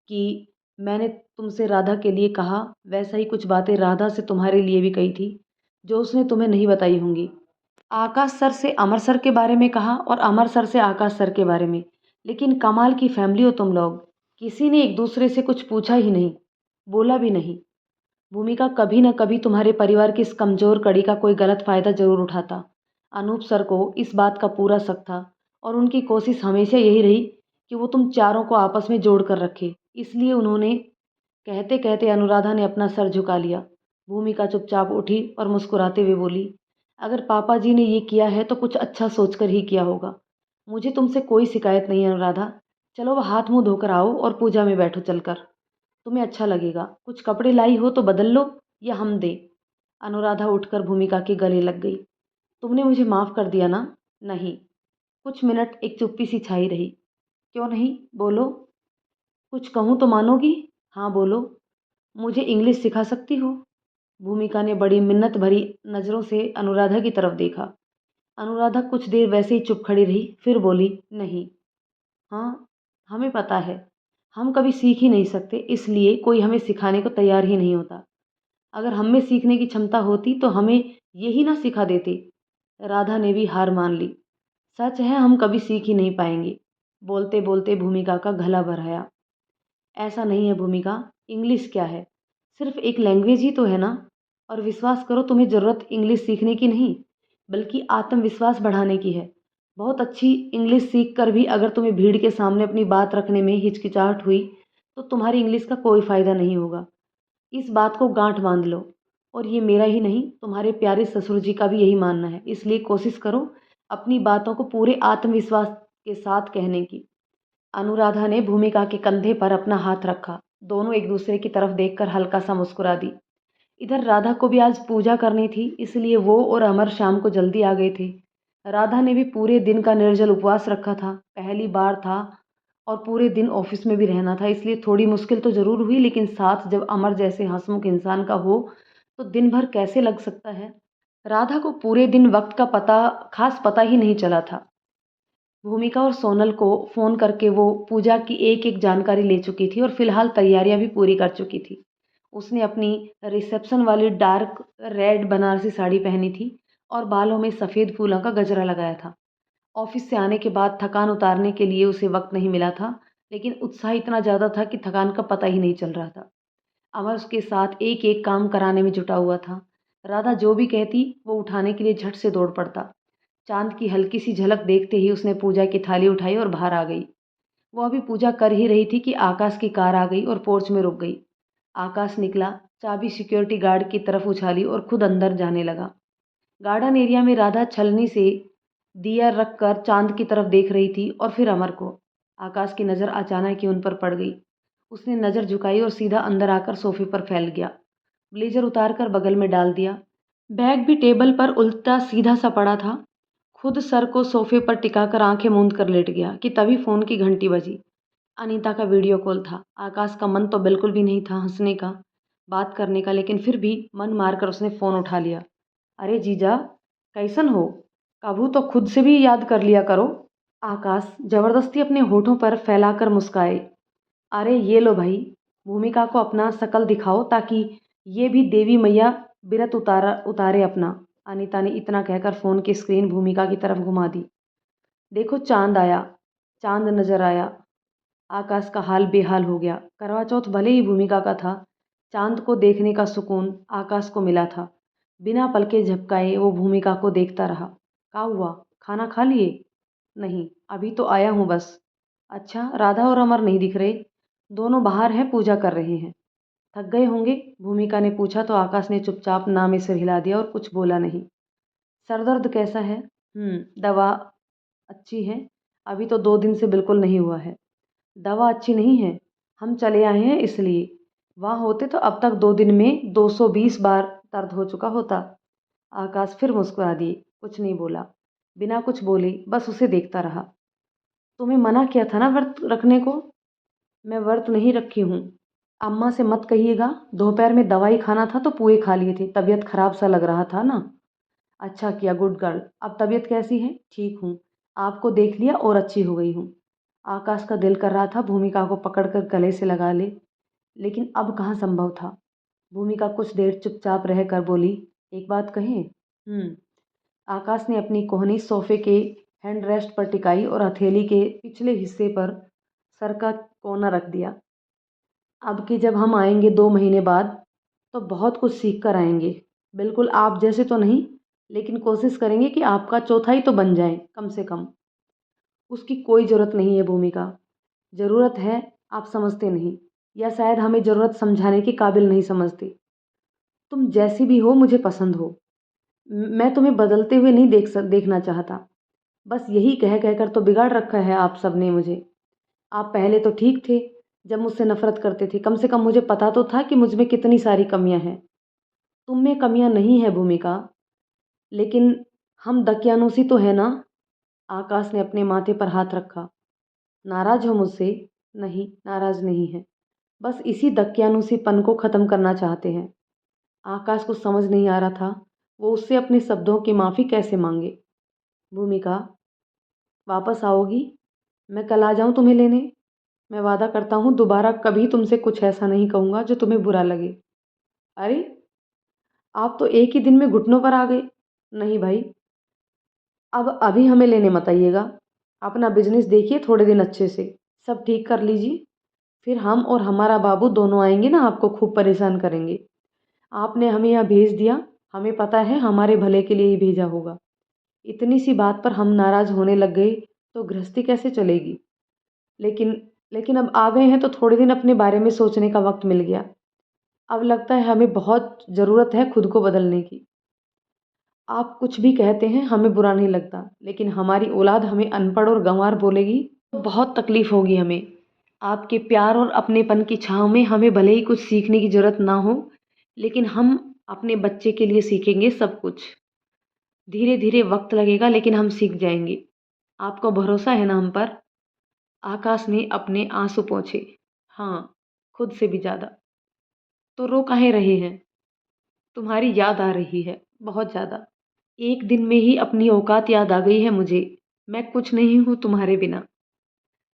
कि मैंने तुमसे राधा के लिए कहा, वैसा ही कुछ बातें राधा से तुम्हारे लिए भी कही थी, जो उसने तुम्हें नहीं बताई होंगी। आकाश सर से अमर सर के बारे में कहा और अमर सर से आकाश सर के बारे में। लेकिन कमाल की फैमिली हो तुम लोग। किसी ने एक दूसरे से कुछ पूछा ही नहीं, बोला भी नहीं। भूमिका कभी न कभी तुम्हारे परिवार की इस कमज़ोर कड़ी का कोई गलत फ़ायदा ज़रूर उठाता। अनूप सर को इस बात का पूरा शक था, और उनकी कोशिश हमेशा यही रही कि वो तुम चारों को आपस में जोड़ कर रखे। इसलिए उन्होंने कहते कहते अनुराधा ने अपना सर झुका लिया। भूमिका चुपचाप उठी और मुस्कुराते हुए बोली, अगर पापा जी ने ये किया है तो कुछ अच्छा सोचकर ही किया होगा। मुझे तुमसे कोई शिकायत नहीं है अनुराधा। चलो वह हाथ मुंह धोकर आओ और पूजा में बैठो चलकर। तुम्हें अच्छा लगेगा। कुछ कपड़े लाई हो तो बदल लो, या हम दें। अनुराधा उठकर भूमिका के गले लग गई। तुमने मुझे माफ़ कर दिया ना? नहीं। कुछ मिनट एक चुप्पी सी छाई रही। क्यों नहीं, बोलो। कुछ कहूँ तो मानोगी? हाँ बोलो। मुझे इंग्लिश सिखा सकती हो? भूमिका ने बड़ी मिन्नत भरी नज़रों से अनुराधा की तरफ देखा। अनुराधा कुछ देर वैसे ही चुप खड़ी रही, फिर बोली, नहीं। हाँ, हमें पता है। हम कभी सीख ही नहीं सकते, इसलिए कोई हमें सिखाने को तैयार ही नहीं होता। अगर हम में सीखने की क्षमता होती तो हमें यही ना सिखा देते। राधा ने भी हार मान ली। सच है, हम कभी सीख ही नहीं पाएंगे। बोलते बोलते भूमिका का गला भर आया। ऐसा नहीं है भूमिका, इंग्लिश क्या है, सिर्फ एक लैंग्वेज ही तो है ना। और विश्वास करो, तुम्हें ज़रूरत इंग्लिश सीखने की नहीं, बल्कि आत्मविश्वास बढ़ाने की है। बहुत अच्छी इंग्लिश सीख कर भी अगर तुम्हें भीड़ के सामने अपनी बात रखने में हिचकिचाहट हुई तो तुम्हारी इंग्लिश का कोई फ़ायदा नहीं होगा। इस बात को गांठ बांध लो। और ये मेरा ही नहीं, तुम्हारे प्यारे ससुर जी का भी यही मानना है। इसलिए कोशिश करो अपनी बातों को पूरे आत्मविश्वास के साथ कहने की। अनुराधा ने भूमिका के कंधे पर अपना हाथ रखा। दोनों एक दूसरे की तरफ देखकर हल्का सा मुस्कुरा दी। इधर राधा को भी आज पूजा करनी थी, इसलिए वो और अमर शाम को जल्दी आ गए थे। राधा ने भी पूरे दिन का निर्जल उपवास रखा था, पहली बार था, और पूरे दिन ऑफिस में भी रहना था, इसलिए थोड़ी मुश्किल तो ज़रूर हुई, लेकिन साथ जब अमर जैसे हंसमुख इंसान का हो तो दिन भर कैसे लग सकता है। राधा को पूरे दिन वक्त का खास पता ही नहीं चला था। भूमिका और सोनल को फ़ोन करके वो पूजा की एक-एक जानकारी ले चुकी थी और फिलहाल तैयारियां भी पूरी कर चुकी थी। उसने अपनी रिसेप्शन वाली डार्क रेड बनारसी साड़ी पहनी थी और बालों में सफ़ेद फूलों का गजरा लगाया था। ऑफिस से आने के बाद थकान उतारने के लिए उसे वक्त नहीं मिला था, लेकिन उत्साह इतना ज़्यादा था कि थकान का पता ही नहीं चल रहा था। अमर उसके साथ एक-एक काम कराने में जुटा हुआ था। राधा जो भी कहती वो उठाने के लिए झट से दौड़ पड़ता। चाँद की हल्की सी झलक देखते ही उसने पूजा की थाली उठाई और बाहर आ गई। वो अभी पूजा कर ही रही थी कि आकाश की कार आ गई और पोर्च में रुक गई। आकाश निकला, चाबी सिक्योरिटी गार्ड की तरफ उछाली और खुद अंदर जाने लगा। गार्डन एरिया में राधा छलनी से दिया रखकर चाँद की तरफ देख रही थी और फिर अमर को। आकाश की नज़र अचानक ही उन पर पड़ गई। उसने नज़र झुकाई और सीधा अंदर आकर सोफे पर फैल गया। ब्लेजर उतारकर बगल में डाल दिया। बैग भी टेबल पर उल्टा सीधा सा पड़ा था। खुद सर को सोफे पर टिकाकर आंखें मूंद कर लेट गया कि तभी फ़ोन की घंटी बजी। अनीता का वीडियो कॉल था। आकाश का मन तो बिल्कुल भी नहीं था हंसने का, बात करने का, लेकिन फिर भी मन मारकर उसने फ़ोन उठा लिया। अरे जीजा, कैसन हो? कभू तो खुद से भी याद कर लिया करो। आकाश जबरदस्ती अपने होठों पर फैलाकर मुस्काए। अरे ये लो भाई, भूमिका को अपना शकल दिखाओ ताकि ये भी देवी मैया बिरत उतारे अपना। अनीता ने इतना कहकर फ़ोन की स्क्रीन भूमिका की तरफ घुमा दी। देखो चांद आया, चांद नजर आया। आकाश का हाल बेहाल हो गया। करवा चौथ भले ही भूमिका का था, चांद को देखने का सुकून आकाश को मिला था। बिना पलके झपकाए वो भूमिका को देखता रहा। क्या हुआ, खाना खा लिए? नहीं, अभी तो आया हूँ बस। अच्छा, राधा और अमर नहीं दिख रहे? दोनों बाहर हैं, पूजा कर रहे हैं। थक गए होंगे? भूमिका ने पूछा तो आकाश ने चुपचाप ना में सिर हिला दिया और कुछ बोला नहीं। सर दर्द कैसा है? दवा अच्छी है। अभी तो 2 दिन से बिल्कुल नहीं हुआ है। दवा अच्छी नहीं है, हम चले आए हैं इसलिए। वहाँ होते तो अब तक 2 दिन में 220 बार दर्द हो चुका होता। आकाश फिर मुस्कुरा दिए, कुछ नहीं बोला। बिना कुछ बोले बस उसे देखता रहा। तुम्हें मना किया था ना व्रत रखने को? मैं व्रत नहीं रखी हूँ। अम्मा से मत कहिएगा। दोपहर में दवाई खाना था तो पुए खा लिए थे, तबीयत खराब सा लग रहा था ना। अच्छा किया, गुड गर्ल। अब तबीयत कैसी है? ठीक हूँ। आपको देख लिया और अच्छी हो गई हूँ। आकाश का दिल कर रहा था भूमिका को पकड़कर गले से लगा ले, लेकिन अब कहाँ संभव था। भूमिका कुछ देर चुपचाप रहकर बोली, एक बात कहें? आकाश ने अपनी कोहनी सोफे के हैंड रेस्ट पर टिकाई और हथेली के पिछले हिस्से पर सर का कोना रख दिया। अब कि जब हम आएंगे 2 महीने बाद तो बहुत कुछ सीख कर आएंगे। बिल्कुल आप जैसे तो नहीं, लेकिन कोशिश करेंगे कि आपका चौथाई तो बन जाए कम से कम। उसकी कोई ज़रूरत नहीं है भूमिका। ज़रूरत है, आप समझते नहीं, या शायद हमें ज़रूरत समझाने के काबिल नहीं समझते। तुम जैसी भी हो मुझे पसंद हो। मैं तुम्हें बदलते हुए नहीं देखना चाहता। बस यही कह कहकर तो बिगाड़ रखा है आप सब ने मुझे। आप पहले तो ठीक थे, जब मुझसे नफ़रत करते थे, कम से कम मुझे पता तो था कि मुझ में कितनी सारी कमियां हैं। तुम में कमियां नहीं है भूमिका, लेकिन हम दकियानूसी तो है ना। आकाश ने अपने माथे पर हाथ रखा। नाराज हो मुझसे? नहीं, नाराज नहीं है। बस इसी दकियानुसीपन को ख़त्म करना चाहते हैं। आकाश को समझ नहीं आ रहा था वो उससे अपने शब्दों की माफ़ी कैसे मांगे। भूमिका, वापस आओगी? मैं कल आ जाऊँ तुम्हें लेने? मैं वादा करता हूँ दोबारा कभी तुमसे कुछ ऐसा नहीं कहूँगा जो तुम्हें बुरा लगे। अरे, आप तो एक ही दिन में घुटनों पर आ गए। नहीं भाई, अब अभी हमें लेने मत आइएगा। अपना बिजनेस देखिए थोड़े दिन अच्छे से, सब ठीक कर लीजिए। फिर हम और हमारा बाबू दोनों आएंगे ना, आपको खूब परेशान करेंगे। आपने हमें यहाँ भेज दिया, हमें पता है हमारे भले के लिए ही भेजा होगा। इतनी सी बात पर हम नाराज़ होने लग गए तो गृहस्थी कैसे चलेगी। लेकिन लेकिन अब आ गए हैं तो थोड़े दिन अपने बारे में सोचने का वक्त मिल गया। अब लगता है हमें बहुत ज़रूरत है खुद को बदलने की। आप कुछ भी कहते हैं हमें बुरा नहीं लगता, लेकिन हमारी औलाद हमें अनपढ़ और गंवार बोलेगी तो बहुत तकलीफ़ होगी हमें। आपके प्यार और अपनेपन की छाँव में हमें भले ही कुछ सीखने की ज़रूरत ना हो, लेकिन हम अपने बच्चे के लिए सीखेंगे सब कुछ। धीरे धीरे वक्त लगेगा लेकिन हम सीख जाएंगे। आपको भरोसा है ना हम पर? आकाश ने अपने आंसू पोंछे। हाँ, खुद से भी ज़्यादा। तो रो काहे रहे हैं? तुम्हारी याद आ रही है, बहुत ज़्यादा। एक दिन में ही अपनी औकात याद आ गई है मुझे। मैं कुछ नहीं हूँ तुम्हारे बिना।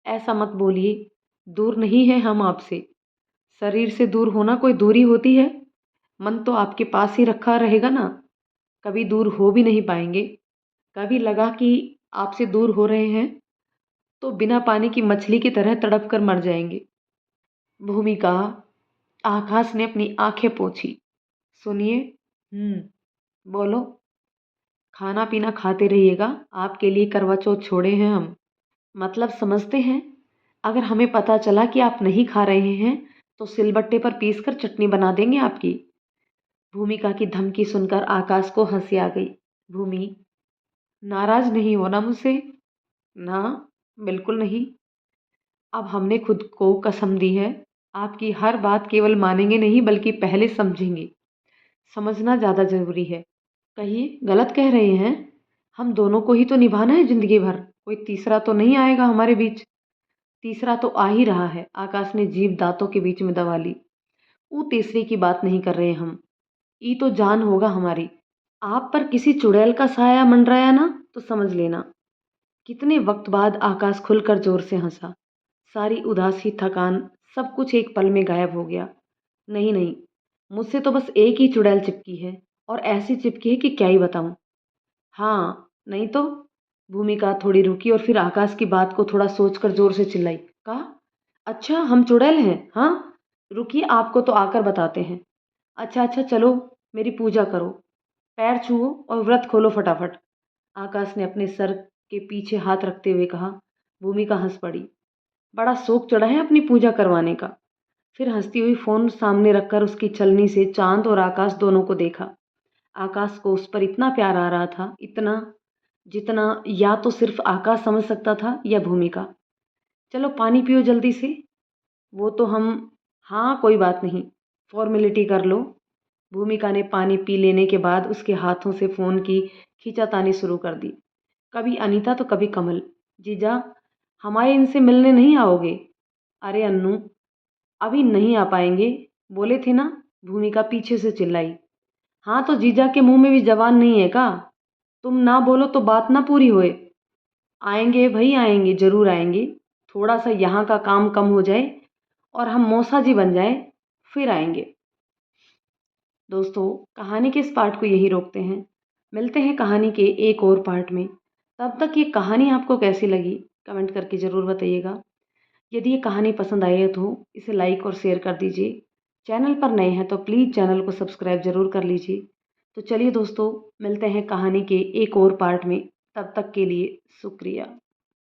ऐसा मत बोलिए, दूर नहीं है हम आपसे। शरीर से दूर होना कोई दूरी होती है? मन तो आपके पास ही रखा रहेगा ना। कभी दूर हो भी नहीं पाएंगे। कभी लगा कि आपसे दूर हो रहे हैं तो बिना पानी की मछली की तरह तड़प कर मर जाएंगे। भूमिका, आकाश ने अपनी आंखें पोंछी। सुनिए, बोलो। खाना पीना खाते रहिएगा, आपके लिए करवा चौथ छोड़े हैं हम। मतलब समझते हैं? अगर हमें पता चला कि आप नहीं खा रहे हैं तो सिलबट्टे पर पीस कर चटनी बना देंगे आपकी। भूमिका की धमकी सुनकर आकाश को हंसी आ गई। भूमि, नाराज नहीं होना मुझसे? ना, बिल्कुल नहीं। अब हमने खुद को कसम दी है, आपकी हर बात केवल मानेंगे नहीं बल्कि पहले समझेंगे। समझना ज़्यादा ज़रूरी है। कहिए, गलत कह रहे हैं? हम दोनों को ही तो निभाना है ज़िंदगी भर, कोई तीसरा तो नहीं आएगा हमारे बीच। तीसरा तो आ ही रहा है। आकाश ने जीभ दांतों के बीच में दबा ली। वो तीसरे की बात नहीं कर रहे हम। ई तो जान होगा हमारी। आप पर किसी चुड़ैल का साया मंडराया ना तो समझ लेना। कितने वक्त बाद आकाश खुलकर जोर से हंसा। सारी उदासी, थकान, सब कुछ एक पल में गायब हो गया। नहीं नहीं, मुझसे तो बस एक ही चुड़ैल चिपकी है, और ऐसी चिपकी है कि क्या ही बताऊं। हाँ, नहीं तो। भूमिका थोड़ी रुकी और फिर आकाश की बात को थोड़ा सोचकर जोर से चिल्लाई। कहा, अच्छा हम चुड़ैल हैं? हाँ, रुकिए आपको तो आकर बताते हैं। अच्छा अच्छा, चलो मेरी पूजा करो, पैर छुओ और व्रत खोलो फटाफट। आकाश ने अपने सर के पीछे हाथ रखते हुए कहा। भूमिका हंस पड़ी। बड़ा शौक चढ़ा है अपनी पूजा करवाने का। फिर हंसती हुई फोन सामने रखकर उसकी छलनी से चांद और आकाश दोनों को देखा। आकाश को उस पर इतना प्यार आ रहा था, इतना, जितना या तो सिर्फ आकाश समझ सकता था या भूमिका। चलो पानी पियो जल्दी से। वो तो हम, हाँ कोई बात नहीं, फॉर्मेलिटी कर लो। भूमिका ने पानी पी लेने के बाद उसके हाथों से फ़ोन की खींचातानी शुरू कर दी। कभी अनीता तो कभी कमल। जीजा, हमारे इनसे मिलने नहीं आओगे? अरे अन्नू, अभी नहीं आ पाएंगे, बोले थे ना। भूमिका पीछे से चिल्लाई। हाँ तो जीजा के मुंह में भी जबान नहीं है का? तुम ना बोलो तो बात ना पूरी होए। आएंगे भाई आएंगे, जरूर आएंगे। थोड़ा सा यहाँ का काम कम हो जाए और हम मौसा जी बन जाए, फिर आएंगे। दोस्तों, कहानी के इस पार्ट को यही रोकते हैं। मिलते हैं कहानी के एक और पार्ट में। तब तक ये कहानी आपको कैसी लगी कमेंट करके ज़रूर बताइएगा। यदि ये कहानी पसंद आई है तो इसे लाइक और शेयर कर दीजिए। चैनल पर नए हैं तो प्लीज़ चैनल को सब्सक्राइब ज़रूर कर लीजिए। तो चलिए दोस्तों, मिलते हैं कहानी के एक और पार्ट में। तब तक के लिए शुक्रिया।